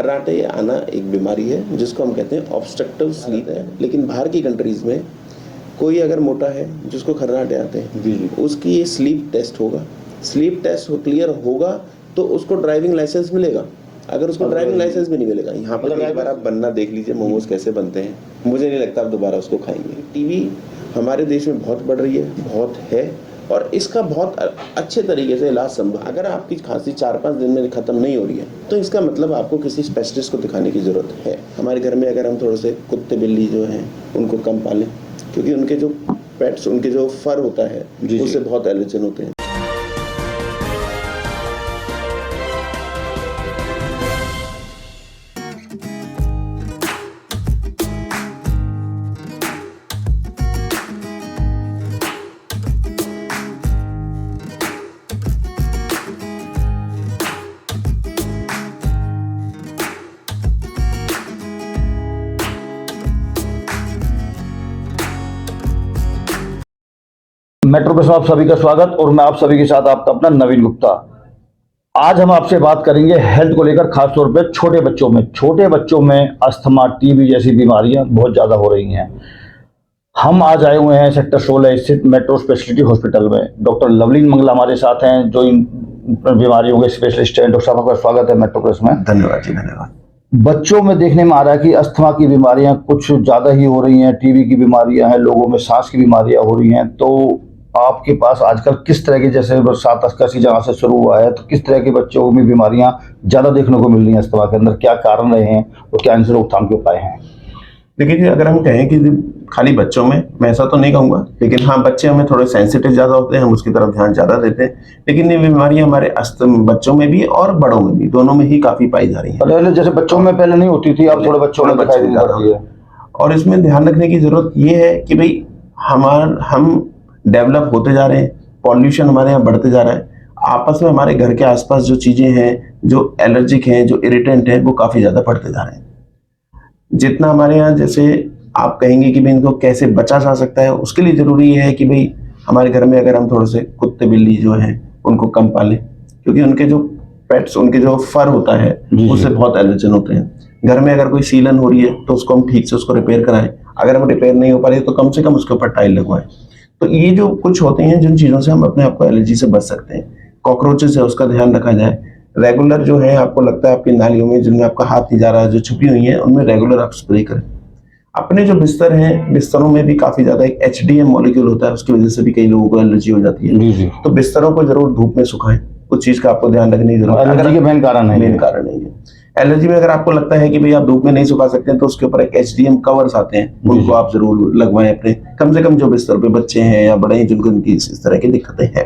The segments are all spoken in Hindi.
खर्राटे आना एक बीमारी है जिसको हम कहते हैं ऑब्स्ट्रक्टिव स्लीप है, लेकिन बाहर की कंट्रीज में कोई अगर मोटा है जिसको खर्राटे आते हैं उसकी ये स्लीप टेस्ट होगा, स्लीप टेस्ट क्लियर होगा तो उसको ड्राइविंग लाइसेंस मिलेगा। अगर उसको ड्राइविंग लाइसेंस भी नहीं मिलेगा, यहाँ पर एक बार आप बनना देख लीजिए मोमोज कैसे बनते हैं, मुझे नहीं लगता आप दोबारा उसको खाएंगे। टीबी हमारे देश में बहुत बढ़ रही है, बहुत है, और इसका बहुत अच्छे तरीके से इलाज संभव। अगर आपकी खांसी 4-5 दिन में खत्म नहीं हो रही है तो इसका मतलब आपको किसी स्पेशलिस्ट को दिखाने की जरूरत है। हमारे घर में अगर हम थोड़े से कुत्ते बिल्ली जो हैं उनको कम पालें, क्योंकि उनके जो पेट्स, उनके जो फर होता है उससे बहुत एलर्जन होते हैं। मेट्रो प्रेस में आप सभी का स्वागत और मैं आप सभी के साथ आपका अपना नवीन गुप्ता। आज हम आपसे बात करेंगे हेल्थ को लेकर, खासतौर पे छोटे बच्चों में अस्थमा, टीबी जैसी बीमारियां बहुत ज़्यादा हो रही हैं। हम आज आए हुए हैं सेक्टर 16 स्थित मेट्रो स्पेशलिटी हॉस्पिटल में। डॉक्टर लवलीन मंगला हमारे साथ हैं जो इन बीमारियों के स्पेशलिस्ट हैं। डॉक्टर साहब आपका स्वागत है मेट्रो प्रेस में। धन्यवाद जी, धन्यवाद। बच्चों में देखने में आ रहा है कि अस्थमा की बीमारियां कुछ ज़्यादा ही हो रही हैं, टीबी की बीमारियां हैं, लोगों में सांस की बीमारियां हो रही हैं। तो आपके पास आजकल किस तरह की, जैसे बरसात का सीजन से शुरू हुआ है, तो किस तरह के बच्चों में बीमारियां ज़्यादा देखने को मिल रही हैं अस्थमा के अंदर? क्या कारण रहे हैं और क्या इनसे रोकथाम के उपाय हैं? देखिए जी, अगर हम कहें कि खाली बच्चों में, मैं ऐसा तो नहीं कहूँगा, लेकिन हाँ, बच्चे हमें थोड़े सेंसिटिव ज़्यादा होते हैं, हम उसकी तरफ ध्यान ज़्यादा देते हैं। लेकिन ये बीमारियाँ हमारे बच्चों में भी और बड़ों में भी, दोनों में ही काफ़ी पाई जा रही हैं। पहले जैसे बच्चों में पहले नहीं होती थी, अब थोड़े बच्चों में दिखाई ज़्यादा होती है। और इसमें ध्यान रखने की ज़रूरत ये है कि भाई हम डेवलप होते जा रहे हैं, पॉल्यूशन हमारे यहाँ बढ़ते जा रहा है, आपस में हमारे घर के आसपास जो चीज़ें हैं, जो एलर्जिक हैं, जो इरिटेंट हैं, वो काफ़ी ज़्यादा बढ़ते जा रहे हैं। जितना हमारे यहाँ, जैसे आप कहेंगे कि भाई इनको कैसे बचा जा सकता है, उसके लिए ज़रूरी है कि भाई हमारे घर में अगर हम थोड़े से कुत्ते बिल्ली जो हैं उनको कम पालें, क्योंकि उनके जो पेट्स, उनके जो फर होता है उससे बहुत एलर्जन होते हैं। घर में अगर कोई सीलन हो रही है तो उसको हम ठीक से उसको रिपेयर कराएं, अगर हम रिपेयर नहीं हो पा रही तो कम से कम उसके ऊपर टाइल लगवाएं। तो ये जो कुछ होते हैं जिन चीज़ों से हम अपने आप को एलर्जी से बच सकते हैं। कॉकरोचेस है, उसका ध्यान रखा जाए। रेगुलर जो है, आपको लगता है आपकी नालियों में जिनमें आपका हाथ नहीं जा रहा है, जो छुपी हुई है, उनमें रेगुलर आप स्प्रे करें। अपने जो बिस्तर हैं, बिस्तरों में भी काफ़ी ज़्यादा एक HDM मॉलिक्यूल होता है, उसकी वजह से भी कई लोगों को एलर्जी हो जाती है। तो बिस्तरों को जरूर धूप में सुखाएं, कुछ चीज़ का आपको ध्यान रखने की जरूरत है। एलर्जी के मेन कारण नहीं है। एलर्जी में अगर आपको लगता है कि भाई आप धूप में नहीं सुखा सकते हैं, तो उसके ऊपर एक HDM कवर्स आते हैं, उनको आप जरूर लगवाएं अपने, कम से कम जो बिस्तर पे बच्चे हैं या बड़े हैं जिनको इनकी इस तरह की दिक्कतें हैं।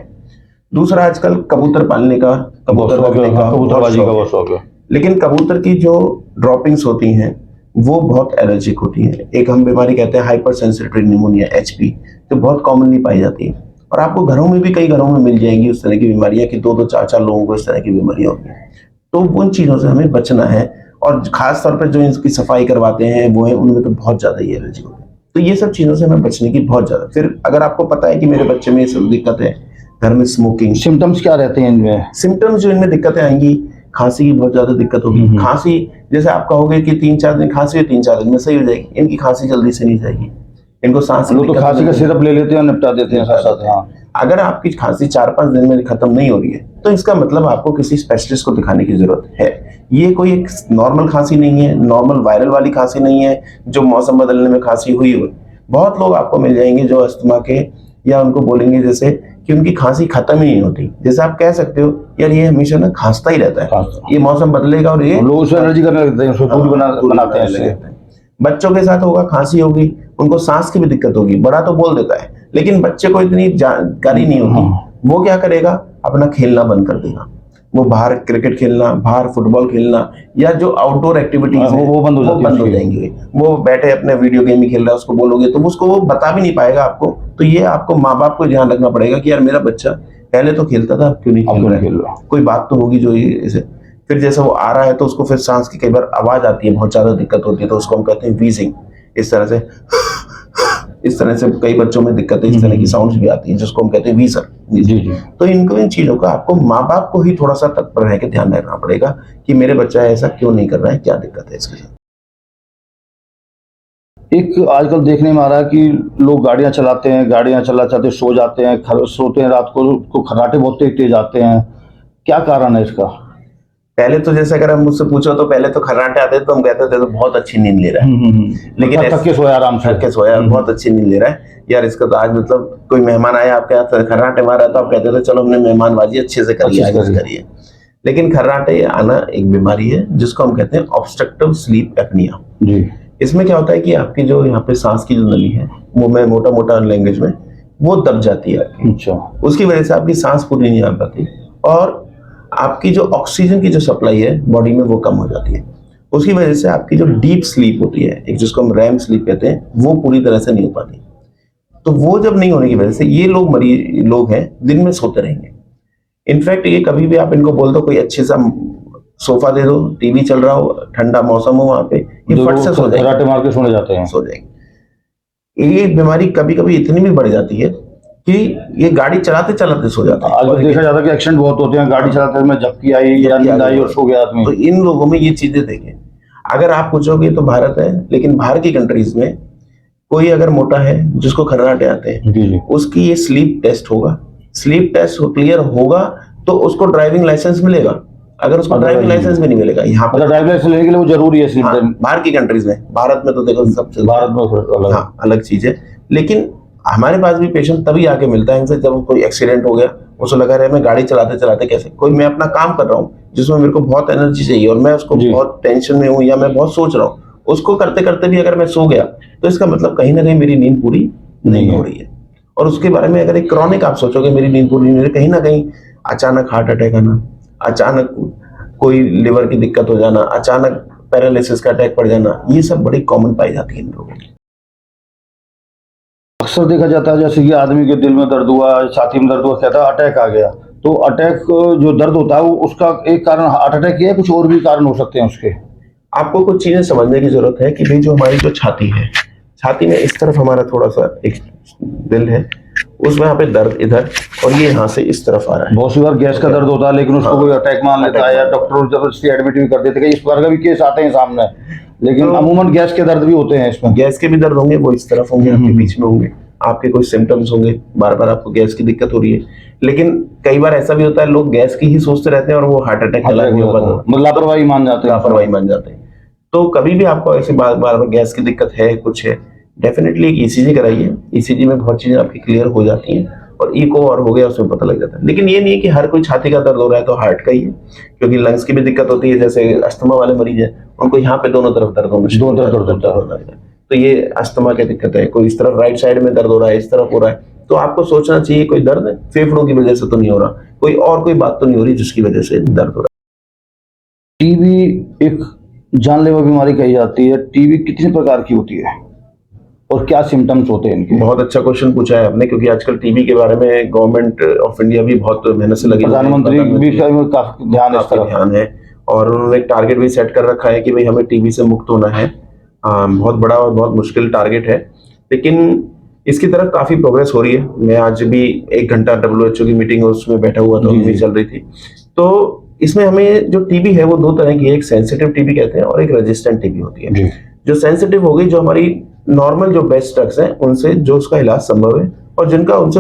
दूसरा, आजकल कबूतर पालने का, कबूतर रखने का, कबूतरबाजी का बहुत शौक है। लेकिन कबूतर की जो ड्रॉपिंग्स होती हैं वो बहुत एलर्जिक होती हैं। एक हम बीमारी कहते हैं हाइपर सेंसिटिव निमोनिया, HP, जो बहुत कॉमनली पाई जाती है, और आपको घरों में भी, कई घरों में मिल जाएंगी उस तरह की बीमारियां कि 2-2, 4-4 लोगों को इस तरह की बीमारियां होती हैं। तो उन चीज़ों से हमें बचना है, और खास तौर पर जो इनकी सफाई करवाते हैं वो है, उनमें तो बहुत ज़्यादा ही एलर्जी होती है। तो ये सब चीज़ों से हमें बचने की बहुत ज़्यादा। फिर अगर आपको पता है कि मेरे बच्चे में ये सब दिक्कत है, घर में स्मोकिंग, सिम्टम्स क्या रहते हैं इनमें? सिम्टम्स जो इनमें दिक्कतें आएंगी, खांसी की बहुत ज्यादा दिक्कत होगी। खांसी, जैसे आप कहोगे कि 3-4 दिन खांसी है, 3-4 दिन में सही हो जाएगी, इनकी खांसी जल्दी से नहीं जाएगी। इनको सांस लोग तो खांसी का सिरप ले लेते हैं, निपटा देते हैं साथ साथ। हाँ, अगर आपकी खांसी 4-5 दिन में खत्म नहीं हो रही है तो इसका मतलब आपको किसी स्पेशलिस्ट को दिखाने की जरूरत है। ये कोई एक नॉर्मल खांसी नहीं है, नॉर्मल वायरल वाली खांसी नहीं है जो मौसम बदलने में खांसी हुई हो। बहुत लोग आपको मिल जाएंगे जो अस्थमा के, या उनको बोलेंगे जैसे कि उनकी खांसी खत्म ही नहीं होती। जैसे आप कह सकते हो यार ये हमेशा ना खांसता ही रहता है, ये मौसम बदलेगा और ये लोग उससे एलर्जी करने लगते हैं, उसको दूर बनाते हैं। बच्चों के साथ होगा, खांसी होगी, उनको सांस की भी दिक्कत होगी। बड़ा तो बोल देता है, लेकिन बच्चे को इतनी जानकारी नहीं होती। वो क्या करेगा, अपना खेलना बंद कर देगा। वो बाहर क्रिकेट खेलना, बाहर फुटबॉल खेलना, या जो आउटडोर एक्टिविटीज है वो बंद हो जाएंगी। वो बैठे अपने वीडियो गेम ही खेल रहा है, उसको बोलोगे तो उसको वो बता भी नहीं पाएगा आपको। तो ये आपको माँ बाप को ध्यान रखना पड़ेगा कि यार मेरा बच्चा पहले तो खेलता था, क्यों नहीं खेल रहा है, कोई बात तो होगी जो ये। फिर जैसे वो आ रहा है तो उसको फिर सांस की कई बार आवाज आती है, बहुत ज्यादा दिक्कत होती है, तो उसको हम कहते हैं वीजिंग। इस तरह से इस तरह से कई बच्चों में दिक्कतें इस तरह की साउंड्स भी आती हैं जिसको हम कहते हैं वीजर। जी जी। तो इन चीजों का आपको माँ बाप को ही थोड़ा सा तत्पर रह के ध्यान रखना पड़ेगा कि मेरे बच्चा ऐसा क्यों नहीं कर रहा है, क्या दिक्कत है इसके साथ। एक आजकल देखने में आ रहा है कि लोग गाड़ियां चलाते हैं, गाड़ियां चलाते सो जाते हैं, सोते हैं रात को खर्राटे बहुत तेज आते हैं, क्या कारण है इसका? पहले तो जैसे अगर हम मुझसे पूछो तो पहले तो खर्राटे आते तो हम कहते थे तो बहुत अच्छी नींद ले रहा है। लेकिन थक के सोया, आराम से थक के सोया, बहुत अच्छी नींद ले रहा है यार, इसका तो आज मतलब कोई मेहमान आया आपके यहाँ खर्राटे मारा तो आप कहते थे चलो हमने मेहमानबाजी अच्छे से करी है। लेकिन खर्राटे आना एक बीमारी है जिसको हम कहते हैं ऑब्स्ट्रक्टिव स्लीप एपनिया जी। इसमें क्या होता है कि आपकी जो यहाँ पे सांस की जो नली है वो मैं मोटा मोटा लैंग्वेज में वो दब जाती है। अच्छा। उसकी वजह से आपकी सांस पूरी नहीं आ पाती और आपकी जो ऑक्सीजन की जो सप्लाई है बॉडी में वो कम हो जाती है। उसकी वजह से आपकी जो डीप स्लीप होती है, एक जिसको हम रैम स्लीप कहते हैं, वो पूरी तरह से नहीं हो पाती। तो वो जब नहीं होने की वजह से ये लोग हैं दिन में सोते रहेंगे। इनफैक्ट ये कभी भी आप इनको बोल दो कोई अच्छे सा सोफा दे दो, टीवी चल रहा हो, ठंडा मौसम हो, वहां पे ये फट से सो जाएंगे, मार के सो जाएंगे। ये बीमारी कभी कभी इतनी भी बढ़ जाती है कि ये गाड़ी चलाते चलाते सो जाता है। आजकल देखा जाता है कि एक्सीडेंट बहुत होते हैं, गाड़ी चलाते में झपकी आई या नींद आई और सो गया आदमी। तो इन लोगों में ये चीजें देखें। अगर आप पूछोगे तो भारत है, लेकिन बाहर की कंट्रीज में कोई अगर मोटा है जिसको खर्राटे आते हैं, उसकी ये स्लीप टेस्ट होगा। स्लीप टेस्ट क्लियर होगा तो उसको ड्राइविंग लाइसेंस मिलेगा। अगर उसको ड्राइविंग लाइसेंस भी नहीं मिलेगा, यहाँ पर ड्राइविंग लाइसेंस लेने के लिए वो जरूरी है स्लीप टेस्ट। बाहर की कंट्रीज में, भारत में तो देखो सबसे भारत में अलग चीज है। लेकिन हमारे पास भी पेशेंट तभी आके मिलता है इनसे जब कोई एक्सीडेंट हो गया, उसको लगा रहा है मैं गाड़ी चलाते चलाते कैसे, कोई मैं अपना काम कर रहा हूँ जिसमें मेरे को बहुत एनर्जी चाहिए और मैं उसको बहुत टेंशन में हूँ या मैं बहुत सोच रहा हूँ, उसको करते करते भी अगर मैं सो गया तो इसका मतलब कहीं ना कहीं मेरी नींद पूरी नहीं हो रही है। और उसके बारे में अगर एक क्रॉनिक आप सोचोगे मेरी नींद पूरी नहीं हो रही, कहीं ना कहीं अचानक हार्ट अटैक आना, अचानक कोई लिवर की दिक्कत हो जाना, अचानक पैरालिसिस का अटैक पड़ जाना, ये सब बड़ी कॉमन पाई जाती है इन लोगों में। अक्सर देखा जाता है जैसे कि आदमी के दिल में दर्द हुआ, छाती में दर्द हुआ, कहता है अटैक आ गया। तो अटैक जो दर्द होता है वो उसका एक कारण हार्ट अटैक ही है, कुछ और भी कारण हो सकते हैं उसके? आपको कुछ चीजें समझने की जरूरत है कि भाई जो हमारी जो छाती है, छाती में इस तरफ हमारा थोड़ा सा एक दिल है, उसमें यहाँ पे दर्द इधर और ये यहाँ से इस तरफ आ रहा है। बहुत सी बार गैस का दर्द होता है लेकिन उसको कोई अटैक मान लेता है या डॉक्टर जबरदस्ती एडमिट भी कर देते हैं। इस बार का भी केस आते हैं सामने, लेकिन अमूमन गैस के दर्द भी होते हैं। इसमें गैस के भी दर्द होंगे, वो इस तरफ होंगे, आपके बीच में होंगे, आपके कोई सिम्टम्स होंगे, बार बार आपको गैस की दिक्कत हो रही है। लेकिन कई बार ऐसा भी होता है लोग गैस की ही सोचते रहते हैं और वो हार्ट अटैक लापरवाही मान जाते हैं। तो कभी भी आपको ऐसे बार बार गैस की दिक्कत है, कुछ है, डेफिनेटली एक ईसीजी कराइए। ईसीजी में बहुत चीजें आपकी क्लियर हो जाती हैं और इको और हो गया उसमें पता लग जाता है। लेकिन ये नहीं है कि हर कोई छाती का दर्द हो रहा है तो हार्ट का ही है, क्योंकि लंग्स की भी दिक्कत होती है। जैसे अस्थमा वाले मरीज है उनको यहाँ पे दोनों तरफ दर्द होना है, तो ये अस्थमा की दिक्कत है। कोई इस तरफ राइट साइड में दर्द हो रहा है, इस तरफ हो रहा है, तो आपको सोचना चाहिए कोई दर्द फेफड़ों की वजह से तो नहीं हो रहा, कोई और कोई बात तो नहीं हो रही जिसकी वजह से दर्द हो रहा है। टीबी एक जानलेवा बीमारी कही जाती है। टीबी कितने प्रकार की होती है और क्या सिम्टम्स होते हैं इनके? बहुत अच्छा क्वेश्चन पूछा है आपने, क्योंकि आजकल टीबी के बारे में गवर्नमेंट ऑफ इंडिया भी बहुत मेहनत से लगी, प्रधानमंत्री भी काफी ध्यान है और उन्होंने एक टारगेट भी सेट कर रखा है कि भाई हमें टीबी से मुक्त होना है। बहुत बड़ा और बहुत मुश्किल टारगेट है, लेकिन इसकी तरफ काफी प्रोग्रेस हो रही है। मैं आज भी 1 घंटा WHO की मीटिंग है उसमें बैठा हुआ था, भी चल रही थी। तो इसमें हमें जो टीबी है वो 2 तरह की है, एक सेंसिटिव टीबी कहते हैं और एक रेजिस्टेंट टीबी होती है। जो सेंसिटिव हो गई, जो हमारी नॉर्मल जो बेस्ट ड्रग्स हैं उनसे जो उसका इलाज संभव है, और जिनका उनसे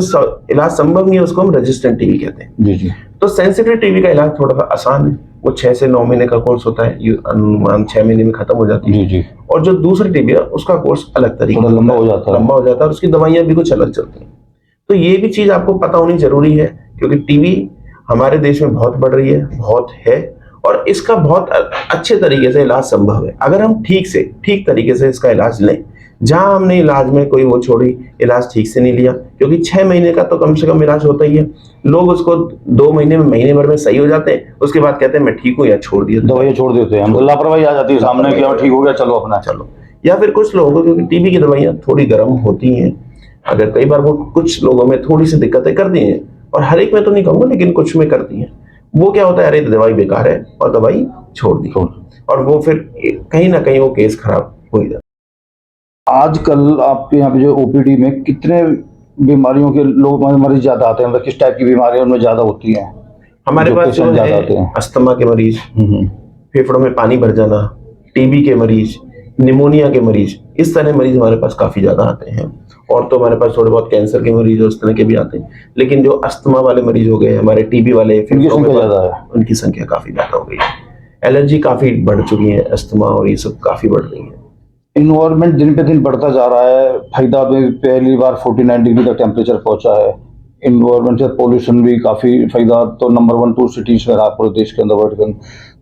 इलाज संभव नहीं है उसको हम रेजिस्टेंट टीबी कहते हैं। जी। तो सेंसिटिव टीबी का इलाज थोड़ा सा आसान है, वो 6 से 9 महीने का कोर्स होता है, 6 महीने में खत्म हो जाती है। जी। और जो दूसरी टीबी है उसका कोर्स अलग तरीके से लंबा हो जाता है और उसकी दवाइयां भी कुछ अलग चलती हैं। तो ये भी चीज आपको पता होनी जरूरी है, क्योंकि टीबी हमारे देश में बहुत बढ़ रही है, बहुत है, और इसका बहुत अच्छे तरीके से इलाज संभव है अगर हम ठीक तरीके से इसका इलाज लें। जहां हमने इलाज में कोई वो छोड़ी, इलाज ठीक से नहीं लिया, क्योंकि 6 महीने का तो कम से कम इलाज होता ही है। लोग उसको 2 महीने में, महीने भर में सही हो जाते हैं, उसके बाद कहते हैं मैं ठीक हूँ, या छोड़ दिया, दवाइयां छोड़ देते हैं। हमको लापरवाही आ जाती है सामने कि ठीक हो गया चलो अपना चलो। या फिर कुछ लोगों को, क्योंकि टीबी की दवाइयां थोड़ी गर्म होती हैं, अगर कई बार वो कुछ लोगों में थोड़ी सी दिक्कतें करती हैं, और हर एक में तो नहीं कहूंगा लेकिन कुछ में करती हैं। वो क्या होता है, अरे दवाई बेकार है और दवाई छोड़ दी, और वो फिर कहीं ना कहीं वो केस खराब हो ही जाता है। आजकल आपके यहाँ पे जो ओपीडी में कितने बीमारियों के लोग मरीज ज्यादा आते हैं, मतलब किस टाइप की बीमारियां उनमें ज्यादा होती हैं? हमारे जो पास जो पेशेंट ज्यादा आते है हैं। अस्थमा के मरीज, फेफड़ों में पानी भर जाना, टीबी के मरीज, निमोनिया के मरीज, इस तरह मरीज हमारे पास काफी ज्यादा आते हैं। और तो हमारे पास थोड़े बहुत कैंसर के मरीज उस तरह के भी आते हैं, लेकिन जो अस्थमा वाले मरीज हो गए, हमारे टीबी वाले, उनकी फेफड़ों में संख्या ज्यादा है। उनकी संख्या काफी ज्यादा हो गई है। एलर्जी काफी बढ़ चुकी है, अस्थमा और ये सब काफी बढ़ रही है। इन्वायरमेंट दिन पे दिन बढ़ता जा रहा है। फरीदाबाद में पहली बार 49 डिग्री तक टेम्परेचर पहुंचा है। इन्वायरमेंट से पोल्यूशन भी काफी, फरीदाबाद तो नंबर 1 2 सिटीज में रहा पूरे देश के अंदर, वर्ल्ड के अंदर।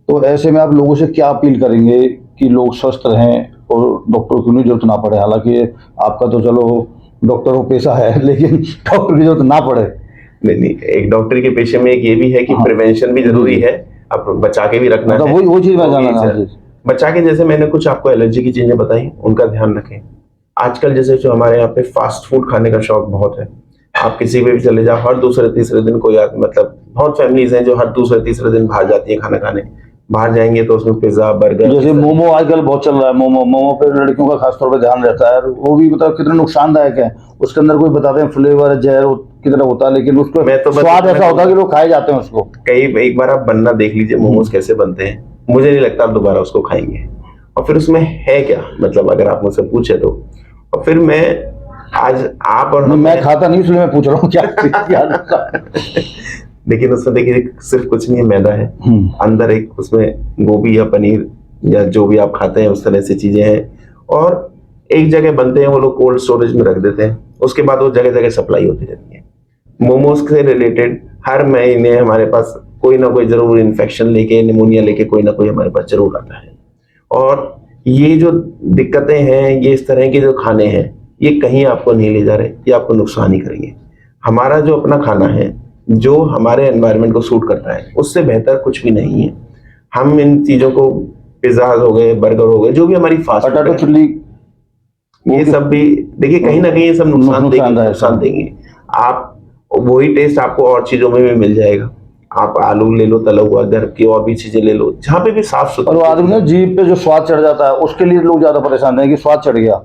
तो ऐसे में आप लोगों से क्या अपील करेंगे कि लोग स्वस्थ रहें और डॉक्टर की जरूरत ना पड़े? हालांकि आपका तो चलो डॉक्टर को पेशा है, लेकिन डॉक्टर की जरूरत ना पड़े। नहीं, एक डॉक्टर के पेशे में एक ये भी है कि प्रिवेंशन भी जरूरी है, अब बचा के भी रखना है। वो चीज मैं जानना तो बचा के, जैसे मैंने कुछ आपको एलर्जी की चीजें बताई, उनका ध्यान रखें। आजकल जैसे जो हमारे यहाँ पे फास्ट फूड खाने का शौक बहुत है, आप किसी पे भी चले जाओ, हर दूसरे तीसरे दिन कोई मतलब बहुत फैमिलीज हैं जो हर दूसरे तीसरे दिन बाहर जाती है खाना खाने। बाहर जाएंगे तो उसमें पिज्जा, बर्गर, जैसे मोमो आजकल बहुत चल रहा है। मोमो पे लड़कियों का खासतौर पर ध्यान रहता है, वो भी मतलब कितना नुकसानदायक है। उसके अंदर कोई बताते हैं फ्लेवर जहर की तरह होता है, लेकिन उसको स्वाद ऐसा होता है कि लोग खाए जाते हैं उसको। एक बार आप बनना देख लीजिए मोमोज कैसे बनते हैं, मुझे नहीं लगता आप दोबारा उसको खाएंगे। और फिर उसमें है क्या, मतलब अगर आप मुझसे पूछे तो। और फिर मैं आज आप और मैं खाता नहीं, इसलिए मैं पूछ रहा हूँ क्या लेकिन उसमें देखिए सिर्फ कुछ नहीं है, मैदा है अंदर, एक उसमें गोभी या पनीर या जो भी आप खाते हैं उस तरह से चीजें हैं, और एक जगह बनते हैं, वो लोग कोल्ड स्टोरेज में रख देते हैं, उसके बाद वो जगह जगह सप्लाई होती रहती है। मोमोज से रिलेटेड हर महीने हमारे पास कोई ना कोई जरूर इन्फेक्शन लेके, निमोनिया लेके कोई ना कोई हमारे पास जरूर आता है। और ये जो दिक्कतें हैं, ये इस तरह के जो खाने हैं, ये कहीं आपको नहीं ले जा रहे, ये आपको नुकसान ही करेंगे। हमारा जो अपना खाना है, जो हमारे एनवायरनमेंट को सूट करता है, उससे बेहतर कुछ भी नहीं है। हम इन चीजों को, पिज्जा हो गए, बर्गर हो गए, जो भी हमारी फास्ट पटाटो चिल्ली, ये सब भी देखिए कहीं ना कहीं ये सब नुकसान देंगे। आप वही टेस्ट आपको और चीजों में भी मिल जाएगा। आप आलू ले लो तला हुआ, घर की और भी चीजें ले लो, जहाँ पे भी साफ सुथरा। और आदमी ना जीभ पे जो स्वाद चढ़ जाता है, उसके लिए लोग ज्यादा परेशान हैं कि स्वाद चढ़ गया।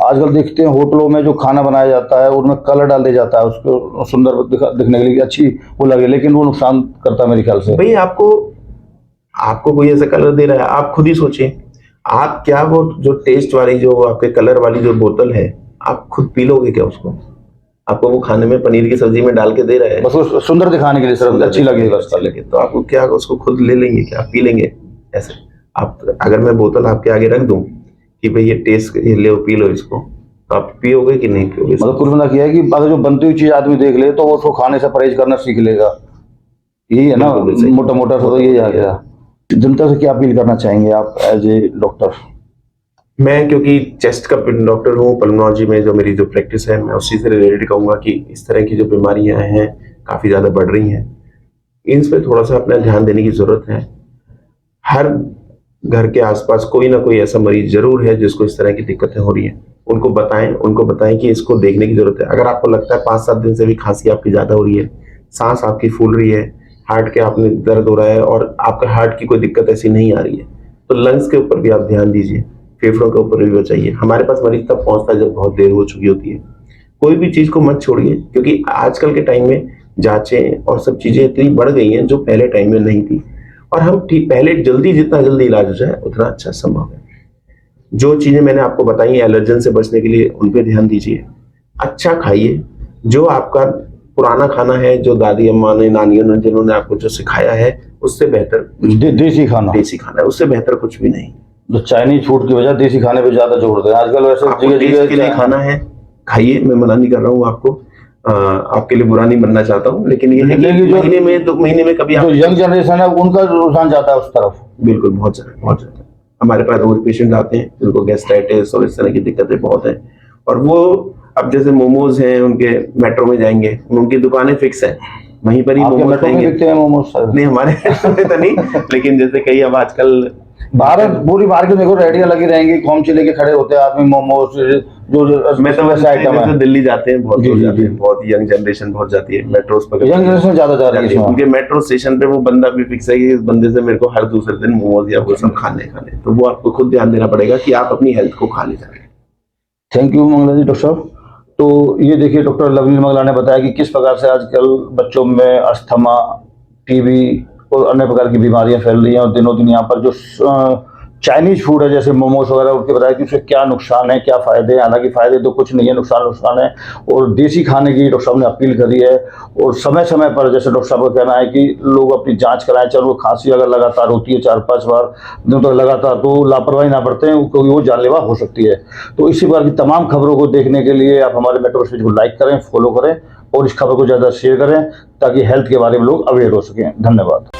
आजकल देखते हैं होटलों में जो खाना बनाया जाता है, उनमें कलर डाल दिया जाता है उसको सुंदर दिखने के लिए, अच्छी वो लगे, लेकिन वो नुकसान करता है मेरे ख्याल से। भाई आपको कोई ऐसा कलर दे रहा है, आप खुद ही सोचिए, आप क्या वो जो टेस्ट वाली, जो आपके कलर वाली जो बोतल है, आप खुद पी लोगे क्या उसको? आपको वो खाने में पनीर की सब्जी में डाल के दे रहा है, बस वो सुंदर दिखाने के लिए, सिर्फ अच्छी लगे, बस लगे, तो आपको क्या उसको खुद ले लेंगे क्या, आप पी लेंगे ऐसे? आप अगर मैं बोतल आपके आगे रख दूं कि भाई ये टेस्ट, ये ले पी लो इसको, तो आप पियोगे कि नहीं पियोगे? मतलब कुल मिला किया है कि अगर जो बनती हुई चीज आदमी देख ले तो वो उसको खाने से परहेज करना सीख लेगा। यही है ना, मोटा मोटा सा तो यही आ गया। जनता से क्या अपील करना चाहेंगे आप एज ए डॉक्टर? मैं क्योंकि चेस्ट का डॉक्टर हूँ, पल्मोनोलॉजी में जो मेरी जो प्रैक्टिस है, मैं उसी से रिलेटेड कहूँगा कि इस तरह की जो बीमारियां हैं काफ़ी ज़्यादा बढ़ रही हैं, इन पे थोड़ा सा अपना ध्यान देने की ज़रूरत है। हर घर के आसपास कोई ना कोई ऐसा मरीज जरूर है जिसको इस तरह की दिक्कतें हो रही हैं, उनको बताएं कि इसको देखने की ज़रूरत है। अगर आपको लगता है 5-7 दिन से भी खांसी आपकी ज़्यादा हो रही है, सांस आपकी फूल रही है, हार्ट के आपने दर्द हो रहा है और आपका हार्ट की कोई दिक्कत ऐसी नहीं आ रही है, तो लंग्स के ऊपर भी आप ध्यान दीजिए, फेफड़ों के ऊपर भी बचाइए। हमारे पास मरीज तब पहुंचता है जब बहुत देर हो चुकी होती है। कोई भी चीज को मत छोड़िए, क्योंकि आजकल के टाइम में जांचें और सब चीजें इतनी बढ़ गई हैं जो पहले टाइम में नहीं थी, और हम पहले जितना जल्दी इलाज हो जाए उतना अच्छा संभव है। जो चीजें मैंने आपको बताई हैं एलर्जन से बचने के लिए, उन पे ध्यान दीजिए। अच्छा खाइए, जो आपका पुराना खाना है, जो दादी अम्मा ने, नानियों ने, जिन्होंने आपको जो सिखाया है, उससे बेहतर देसी खाना है, उससे बेहतर कुछ भी नहीं। तो चाइनीज फूड की वजह देसी खाने पे ज्यादा जोर देते हैं आजकल। वैसे जगह के लिए खाना है, खाइए, मैं मना नहीं कर रहा हूँ आपको, आपके लिए बुरा नहीं बनना चाहता हूँ, लेकिन ये है कि महीने में 2 महीने में कभी जो यंग जनरेशन है उनका रुझान जाता है उस तरफ। बिल्कुल, बहुत ज्यादा। हमारे पास रोज पेशेंट आते हैं जिनको गैस्ट्राइटिस और इस तरह की दिक्कतें बहुत हैं, और वो अब जैसे मोमोज हैं, उनके मेट्रो में जाएंगे, उनकी दुकानें फिक्स है, वहीं पर ही मोमोज खाएंगे। मोमोज नहीं, हमारे तो नहीं, लेकिन जैसे कई अब आजकल भारत पूरी मार्केट देखो रेडियां लगी रहेंगी, खोमचे लेके खड़े होते हैं आदमी मोमोज, जो मैं तो वैसे आइटम है। दिल्ली जाते हैं बहुत लोग जाते हैं, बहुत यंग जनरेशन बहुत जाती है मेट्रोस पर, यंग जनरेशन ज्यादा जा रही है। उनके मेट्रो स्टेशन पे वो बंदा भी फिक्स है कि इस बंदे से मेरे को हर दूसरे दिन मोमोज या वो सब खाने, तो वो आपको खुद ध्यान देना पड़ेगा कि आप अपनी हेल्थ को खा ले जाए। Thank you Mangala ji, doctor साहब। तो ये देखिए, डॉक्टर लवनील मंगला ने बताया कि किस प्रकार से आजकल बच्चों में अस्थमा, टीबी और अन्य प्रकार की बीमारियां फैल रही हैं, और दिनों दिन यहाँ पर जो चाइनीज फूड है जैसे मोमोज वगैरह, उनके बताया कि उससे क्या नुकसान है, क्या फायदे हैं। हालांकि फायदे तो कुछ नहीं है, नुकसान है। और देसी खाने की डॉक्टर साहब ने अपील करी है, और समय समय पर, जैसे डॉक्टर साहब का कहना है कि लोग अपनी जांच कराएं। चलो, खांसी अगर लगातार होती है 4-5 बार दिनों तक लगातार, तो लापरवाही ना बरतें, क्योंकि वो जानलेवा हो सकती है। तो इसी प्रकार की तमाम खबरों को देखने के लिए आप हमारे मेट्रोवर्स पेज को लाइक करें, फॉलो करें, और इस खबर को ज़्यादा शेयर करें, ताकि हेल्थ के बारे में लोग अवेयर हो सकें। धन्यवाद।